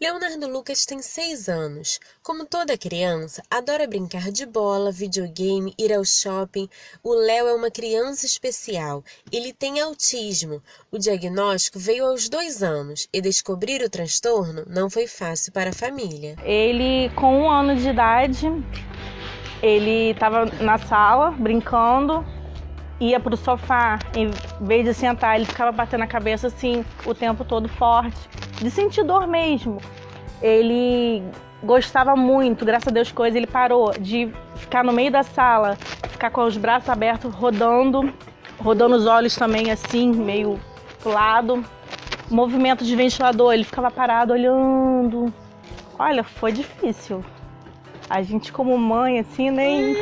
Leonardo Lucas tem 6 anos. Como toda criança, adora brincar de bola, videogame, ir ao shopping. O Léo é uma criança especial. Ele tem autismo. O diagnóstico veio aos 2 anos e descobrir o transtorno não foi fácil para a família. Ele, com 1 ano de idade, ele estava na sala brincando, ia para o sofá, em vez de sentar, ele ficava batendo a cabeça assim o tempo todo forte, de sentir dor mesmo. Ele gostava muito, graças a Deus, ele parou de ficar no meio da sala, ficar com os braços abertos, rodando os olhos também assim, meio pro lado. Movimento de ventilador, ele ficava parado olhando. Olha, foi difícil. A gente como mãe, assim, nem...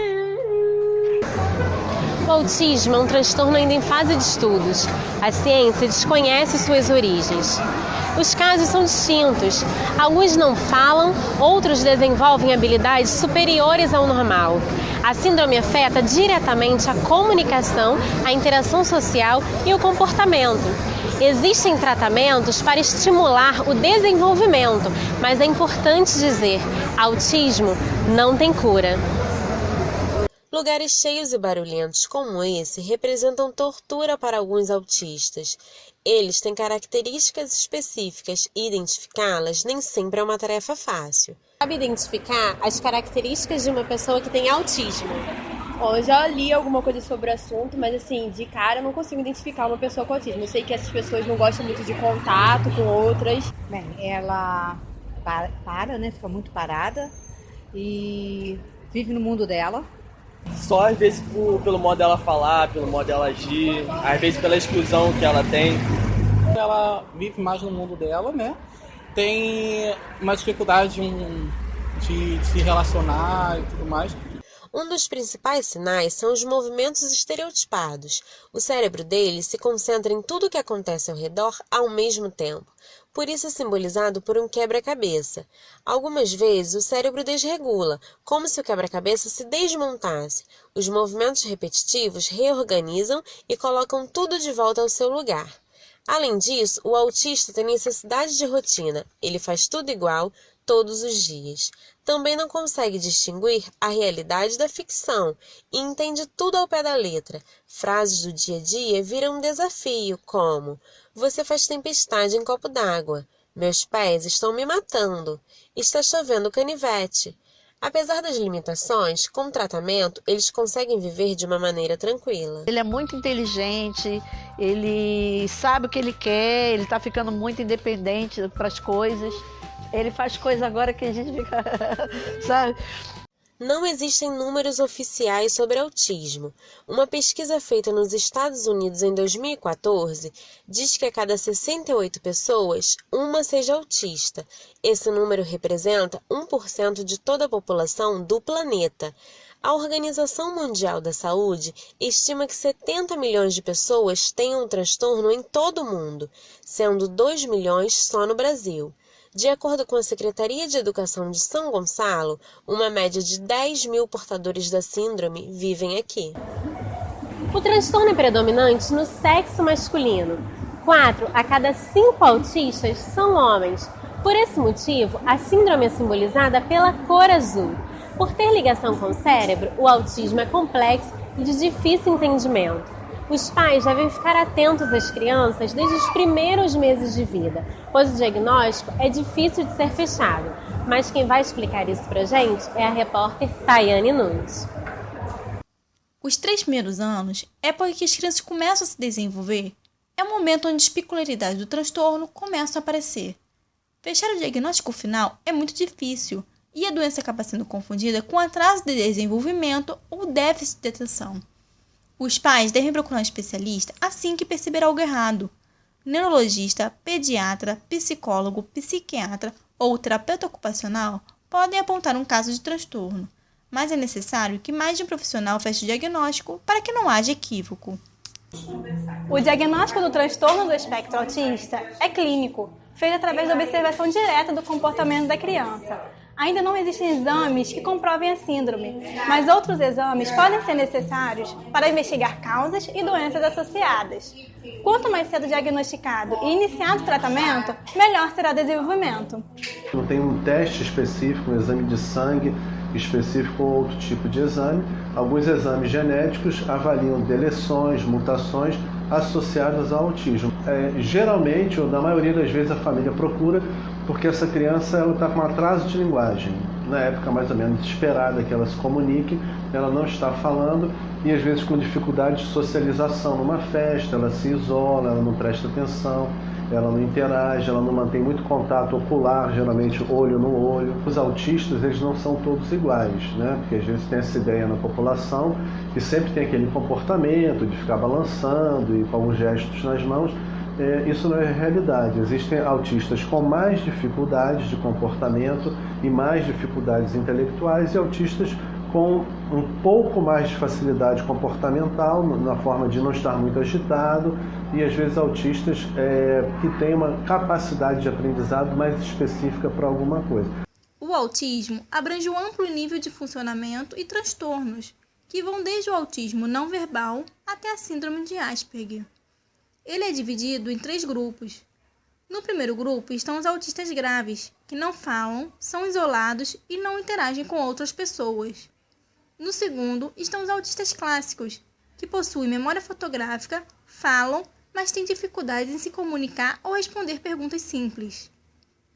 O autismo é um transtorno ainda em fase de estudos. A ciência desconhece suas origens. Os casos são distintos. Alguns não falam, outros desenvolvem habilidades superiores ao normal. A síndrome afeta diretamente a comunicação, a interação social e o comportamento. Existem tratamentos para estimular o desenvolvimento, mas é importante dizer, autismo não tem cura. Lugares cheios e barulhentos como esse representam tortura para alguns autistas. Eles têm características específicas e identificá-las nem sempre é uma tarefa fácil. Sabe identificar as características de uma pessoa que tem autismo? Bom, eu já li alguma coisa sobre o assunto, mas assim, de cara eu não consigo identificar uma pessoa com autismo. Eu sei que essas pessoas não gostam muito de contato com outras. Bem, ela para, né? Fica muito parada e vive no mundo dela. Só às vezes pelo modo dela falar, pelo modo dela agir, às vezes pela exclusão que ela tem. Ela vive mais no mundo dela, né? Tem uma dificuldade de se relacionar e tudo mais. Um dos principais sinais são os movimentos estereotipados. O cérebro dele se concentra em tudo o que acontece ao redor ao mesmo tempo. Por isso é simbolizado por um quebra-cabeça. Algumas vezes o cérebro desregula, como se o quebra-cabeça se desmontasse. Os movimentos repetitivos reorganizam e colocam tudo de volta ao seu lugar. Além disso, o autista tem necessidade de rotina. Ele faz tudo igual, todos os dias. Também não consegue distinguir a realidade da ficção e entende tudo ao pé da letra. Frases do dia a dia viram um desafio, como: você faz tempestade em copo d'água. Meus pés estão me matando. Está chovendo canivete. Apesar das limitações, com tratamento, eles conseguem viver de uma maneira tranquila. Ele é muito inteligente, ele sabe o que ele quer, ele está ficando muito independente para as coisas. Ele faz coisa agora que a gente fica, sabe? Não existem números oficiais sobre autismo. Uma pesquisa feita nos Estados Unidos em 2014 diz que a cada 68 pessoas, uma seja autista. Esse número representa 1% de toda a população do planeta. A Organização Mundial da Saúde estima que 70 milhões de pessoas tenham um transtorno em todo o mundo, sendo 2 milhões só no Brasil. De acordo com a Secretaria de Educação de São Gonçalo, uma média de 10 mil portadores da síndrome vivem aqui. O transtorno é predominante no sexo masculino. 4 a cada 5 autistas são homens. Por esse motivo, a síndrome é simbolizada pela cor azul. Por ter ligação com o cérebro, o autismo é complexo e de difícil entendimento. Os pais devem ficar atentos às crianças desde os primeiros meses de vida, pois o diagnóstico é difícil de ser fechado. Mas quem vai explicar isso pra gente é a repórter Tayane Nunes. Os 3 primeiros anos, época que as crianças começam a se desenvolver, é o momento onde as peculiaridades do transtorno começam a aparecer. Fechar o diagnóstico final é muito difícil e a doença acaba sendo confundida com atraso de desenvolvimento ou déficit de atenção. Os pais devem procurar um especialista assim que perceber algo errado. Neurologista, pediatra, psicólogo, psiquiatra ou terapeuta ocupacional podem apontar um caso de transtorno, mas é necessário que mais de um profissional feche o diagnóstico para que não haja equívoco. O diagnóstico do transtorno do espectro autista é clínico, feito através da observação direta do comportamento da criança. Ainda não existem exames que comprovem a síndrome, mas outros exames podem ser necessários para investigar causas e doenças associadas. Quanto mais cedo diagnosticado e iniciado o tratamento, melhor será o desenvolvimento. Não tem um teste específico, um exame de sangue específico ou outro tipo de exame. Alguns exames genéticos avaliam deleções, mutações associadas ao autismo. Geralmente, ou na maioria das vezes, a família procura porque essa criança está com atraso de linguagem. Na época mais ou menos esperada que ela se comunique, ela não está falando e às vezes com dificuldade de socialização numa festa, ela se isola, ela não presta atenção, ela não interage, ela não mantém muito contato ocular, geralmente olho no olho. Os autistas, eles não são todos iguais, né? Porque às vezes tem essa ideia na população que sempre tem aquele comportamento de ficar balançando e com alguns gestos nas mãos. Isso não é realidade. Existem autistas com mais dificuldades de comportamento e mais dificuldades intelectuais e autistas com um pouco mais de facilidade comportamental, na forma de não estar muito agitado, e às vezes autistas que têm uma capacidade de aprendizado mais específica para alguma coisa. O autismo abrange um amplo nível de funcionamento e transtornos, que vão desde o autismo não verbal até a síndrome de Asperger. Ele é dividido em 3 grupos. No primeiro grupo estão os autistas graves, que não falam, são isolados e não interagem com outras pessoas. No segundo estão os autistas clássicos, que possuem memória fotográfica, falam, mas têm dificuldades em se comunicar ou responder perguntas simples.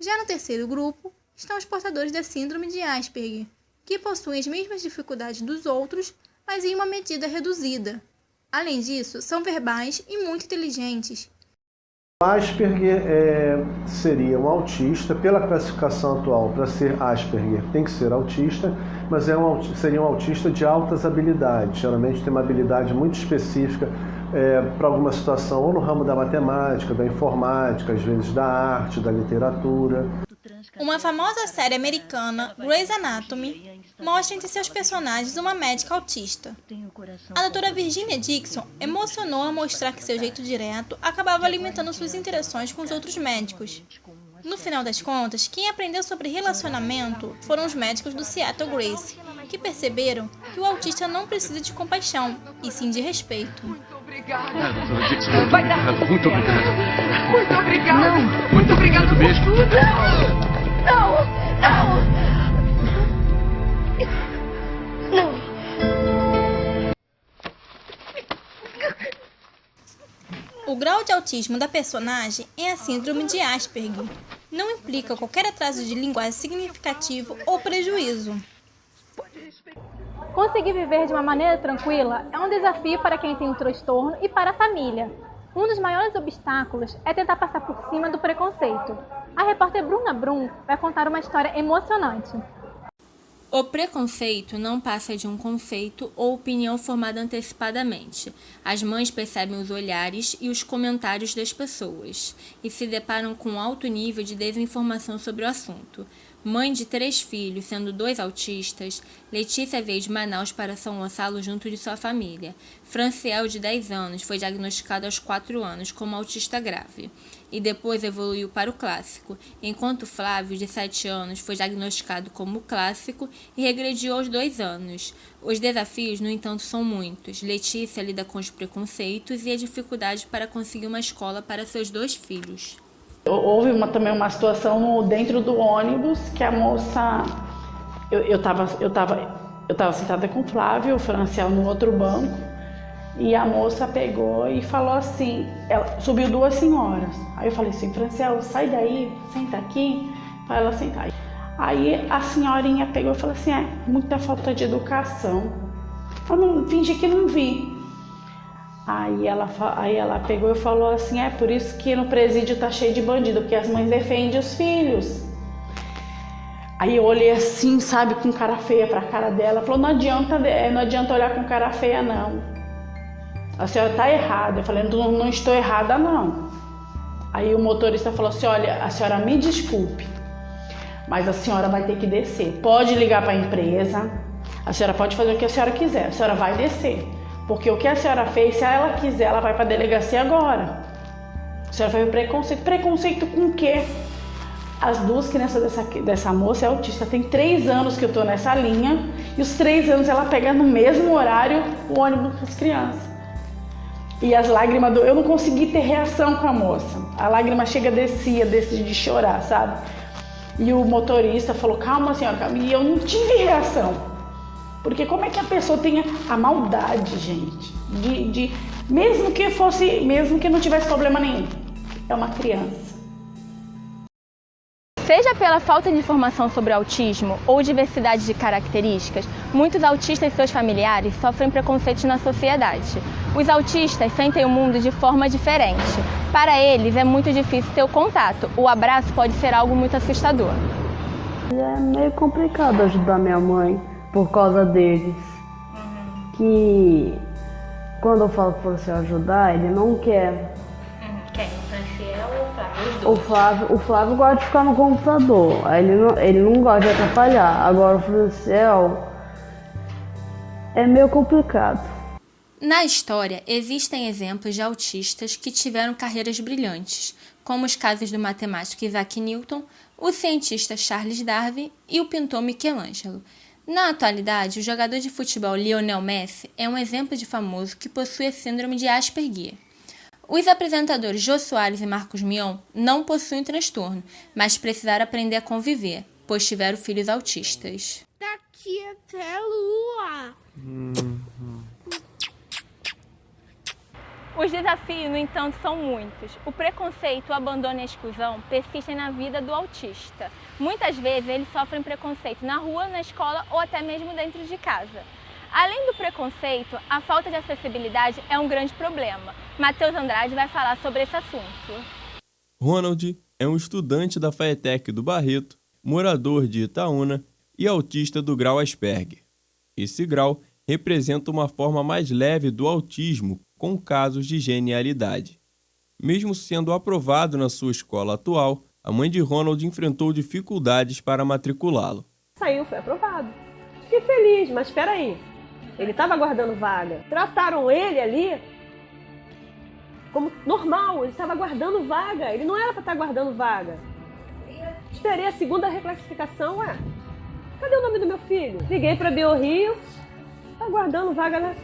Já no terceiro grupo estão os portadores da síndrome de Asperger, que possuem as mesmas dificuldades dos outros, mas em uma medida reduzida. Além disso, são verbais e muito inteligentes. O Asperger seria um autista, pela classificação atual, para ser Asperger tem que ser autista, mas seria um autista de altas habilidades. Geralmente tem uma habilidade muito específica para alguma situação, ou no ramo da matemática, da informática, às vezes da arte, da literatura. Uma famosa série americana, Grey's Anatomy, mostra entre seus personagens uma médica autista. A doutora Virginia Dixon emocionou ao mostrar que seu jeito direto acabava alimentando suas interações com os outros médicos. No final das contas, quem aprendeu sobre relacionamento foram os médicos do Seattle Grace, que perceberam que o autista não precisa de compaixão, e sim de respeito. Muito obrigada, doutora Dixon. Muito obrigado. Muito obrigado. Não. Muito obrigado mesmo. Não. O grau de autismo da personagem é a síndrome de Asperger. Não implica qualquer atraso de linguagem significativo ou prejuízo. Conseguir viver de uma maneira tranquila é um desafio para quem tem o transtorno e para a família. Um dos maiores obstáculos é tentar passar por cima do preconceito. A repórter Bruna Brum vai contar uma história emocionante. O preconceito não passa de um conceito ou opinião formada antecipadamente. As mães percebem os olhares e os comentários das pessoas e se deparam com um alto nível de desinformação sobre o assunto. Mãe de 3 filhos, sendo 2 autistas, Letícia veio de Manaus para São Gonçalo junto de sua família. Franciel, de 10 anos, foi diagnosticado aos 4 anos como autista grave e depois evoluiu para o clássico, enquanto Flávio, de 7 anos, foi diagnosticado como clássico e regrediu aos 2 anos. Os desafios, no entanto, são muitos. Letícia lida com os preconceitos e a dificuldade para conseguir uma escola para seus 2 filhos. Houve também uma situação dentro do ônibus que a moça... Eu tava sentada com o Flávio, o Franciel no outro banco, e a moça pegou e falou assim, subiu 2 senhoras. Aí eu falei assim, Franciel, sai daí, senta aqui, para ela sentar. Aí a senhorinha pegou e falou assim, muita falta de educação. Eu não fingi que não vi. Aí ela pegou e falou assim, por isso que no presídio tá cheio de bandido, porque as mães defendem os filhos. Aí eu olhei assim, sabe, com cara feia pra cara dela, falou, não adianta olhar com cara feia não. A senhora tá errada. Eu falei, não estou errada não. Aí o motorista falou assim, olha, a senhora me desculpe, mas a senhora vai ter que descer. Pode ligar para a empresa, a senhora pode fazer o que a senhora quiser, a senhora vai descer. Porque o que a senhora fez, se ela quiser, ela vai para a delegacia agora. A senhora vai ver preconceito. Preconceito com o quê? As 2 crianças dessa moça é autista. Tem 3 anos que eu tô nessa linha e os 3 anos ela pega no mesmo horário o ônibus das crianças. E as lágrimas, eu não consegui ter reação com a moça. A lágrima chega, descia de chorar, sabe? E o motorista falou, calma senhora, calma. E eu não tive reação. Porque como é que a pessoa tenha a maldade, gente, mesmo que não tivesse problema nenhum, é uma criança. Seja pela falta de informação sobre o autismo ou diversidade de características, muitos autistas e seus familiares sofrem preconceitos na sociedade. Os autistas sentem o mundo de forma diferente. Para eles é muito difícil ter o contato. O abraço pode ser algo muito assustador. É meio complicado ajudar minha mãe por causa deles. Que quando eu falo para você ajudar, ele não quer. Quem? O Franciel ou o Flávio? O Flávio gosta de ficar no computador, aí ele não gosta de atrapalhar. Agora o Franciel é meio complicado. Na história, existem exemplos de autistas que tiveram carreiras brilhantes, como os casos do matemático Isaac Newton, o cientista Charles Darwin e o pintor Michelangelo. Na atualidade, o jogador de futebol Lionel Messi é um exemplo de famoso que possui a síndrome de Asperger. Os apresentadores Jô Soares e Marcos Mion não possuem transtorno, mas precisaram aprender a conviver, pois tiveram filhos autistas. Daqui até a lua. Os desafios, no entanto, são muitos. O preconceito, o abandono e a exclusão persistem na vida do autista. Muitas vezes eles sofrem preconceito na rua, na escola ou até mesmo dentro de casa. Além do preconceito, a falta de acessibilidade é um grande problema. Matheus Andrade vai falar sobre esse assunto. Ronald é um estudante da FATEC do Barreto, morador de Itaúna e autista do grau Asperger. Esse grau representa uma forma mais leve do autismo, com casos de genialidade. Mesmo sendo aprovado na sua escola atual, a mãe de Ronald enfrentou dificuldades para matriculá-lo. Saiu, foi aprovado. Fiquei feliz, mas espera aí. Ele estava aguardando vaga. Trataram ele ali como normal, ele estava aguardando vaga. Ele não era para estar aguardando vaga. Esperei a segunda reclassificação, cadê o nome do meu filho? Liguei para BioRio, está aguardando vaga lá.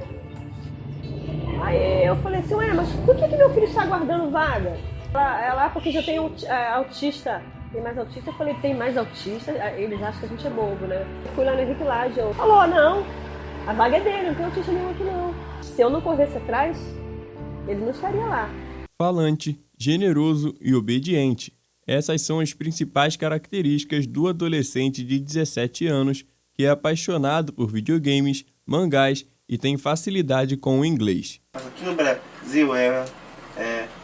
Aí eu falei assim, mas por que meu filho está aguardando vaga? Ela porque já tem autista. Tem mais autista? Eu falei, tem mais autista? Eles acham que a gente é bobo, né? Fui lá no Henrique Lage, falou, não, a vaga é dele, não tem autista nenhum aqui não. Se eu não corresse atrás, ele não estaria lá. Falante, generoso e obediente. Essas são as principais características do adolescente de 17 anos que é apaixonado por videogames, mangás e tem facilidade com o inglês. Aqui no Brasil,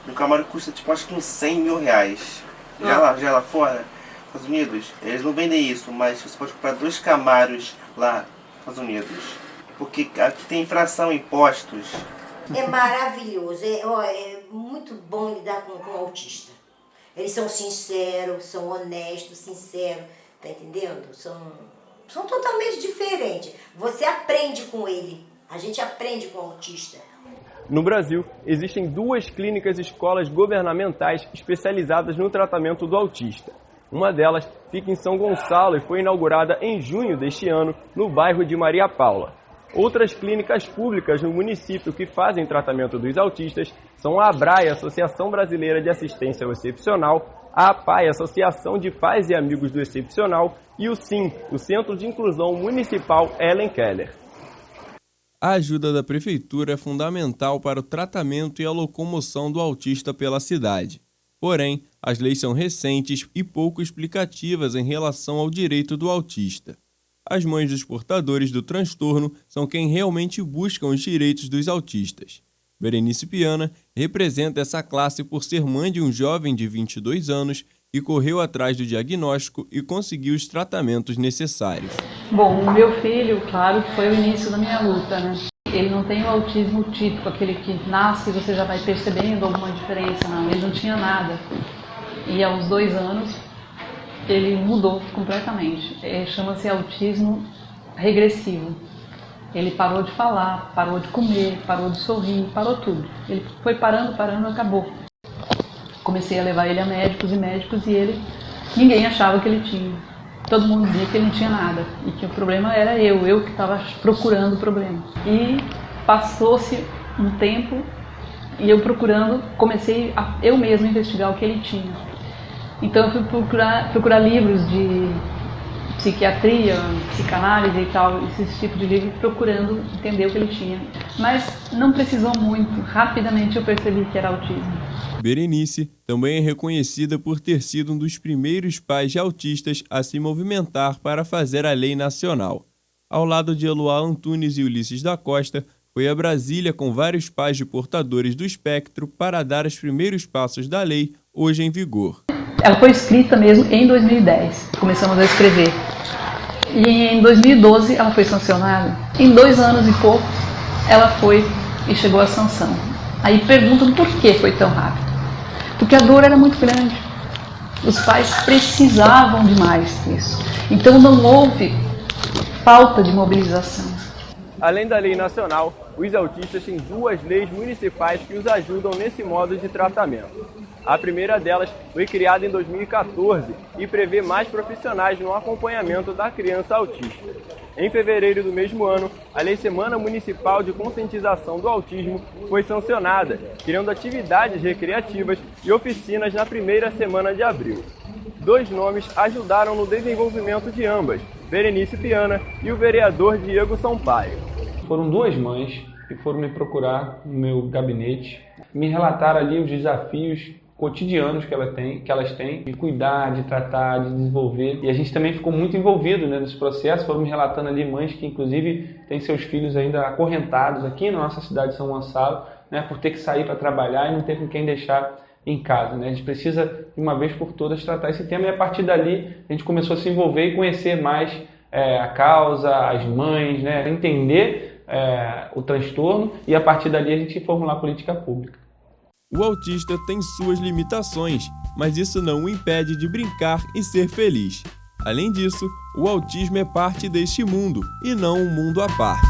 um Camaro custa acho que uns 100 mil reais. Já lá fora, nos Estados Unidos, eles não vendem isso, mas você pode comprar 2 Camaros lá nos Estados Unidos. Porque aqui tem infração, impostos. É maravilhoso, é muito bom lidar com o autista. Eles são sinceros, são honestos, sinceros, tá entendendo? São totalmente diferentes. Você aprende com ele, a gente aprende com o autista. No Brasil, existem 2 clínicas escolas governamentais especializadas no tratamento do autista. Uma delas fica em São Gonçalo e foi inaugurada em junho deste ano, no bairro de Maria Paula. Outras clínicas públicas no município que fazem tratamento dos autistas são a ABRAE, Associação Brasileira de Assistência ao Excepcional, a APAE, Associação de Pais e Amigos do Excepcional, e o SIM, o Centro de Inclusão Municipal Ellen Keller. A ajuda da prefeitura é fundamental para o tratamento e a locomoção do autista pela cidade. Porém, as leis são recentes e pouco explicativas em relação ao direito do autista. As mães dos portadores do transtorno são quem realmente buscam os direitos dos autistas. Berenice Piana representa essa classe por ser mãe de um jovem de 22 anos que correu atrás do diagnóstico e conseguiu os tratamentos necessários. Bom, o meu filho, claro, foi o início da minha luta, né? Ele não tem o autismo típico, aquele que nasce e você já vai percebendo alguma diferença, não. Ele não tinha nada. E aos 2 anos, ele mudou completamente. Chama-se autismo regressivo. Ele parou de falar, parou de comer, parou de sorrir, parou tudo. Ele foi parando, acabou. Comecei a levar ele a médicos e ele ninguém achava que ele tinha. Todo mundo dizia que ele não tinha nada e que o problema era eu que estava procurando o problema. E passou-se um tempo e eu procurando, comecei a eu mesma investigar o que ele tinha. Então eu fui procurar livros de psiquiatria, psicanálise e tal, esse tipo de livro, procurando entender o que ele tinha. Mas não precisou muito, rapidamente eu percebi que era autismo. Berenice também é reconhecida por ter sido um dos primeiros pais de autistas a se movimentar para fazer a lei nacional. Ao lado de Eloá Antunes e Ulisses da Costa, foi a Brasília com vários pais de portadores do espectro para dar os primeiros passos da lei, hoje em vigor. Ela foi escrita mesmo em 2010, começamos a escrever. E em 2012 ela foi sancionada. Em 2 anos e pouco ela foi e chegou à sanção. Aí perguntam por que foi tão rápido. Porque a dor era muito grande. Os pais precisavam demais disso. Então não houve falta de mobilização. Além da lei nacional, os autistas têm 2 leis municipais que os ajudam nesse modo de tratamento. A primeira delas foi criada em 2014 e prevê mais profissionais no acompanhamento da criança autista. Em fevereiro do mesmo ano, a Lei Semana Municipal de Conscientização do Autismo foi sancionada, criando atividades recreativas e oficinas na primeira semana de abril. 2 nomes ajudaram no desenvolvimento de ambas, Berenice Piana e o vereador Diego Sampaio. Foram 2 mães que foram me procurar no meu gabinete, me relataram ali os desafios cotidianos que elas têm, de cuidar, de tratar, de desenvolver. E a gente também ficou muito envolvido, né, nesse processo. Foram me relatando ali mães que, inclusive, têm seus filhos ainda acorrentados aqui na nossa cidade de São Gonçalo, né, por ter que sair para trabalhar e não ter com quem deixar em casa, né? A gente precisa, de uma vez por todas, tratar esse tema. E a partir dali, a gente começou a se envolver e conhecer mais a causa, as mães, né, entender o transtorno e, a partir dali, a gente formular política pública. O autista tem suas limitações, mas isso não o impede de brincar e ser feliz. Além disso, o autismo é parte deste mundo e não um mundo à parte.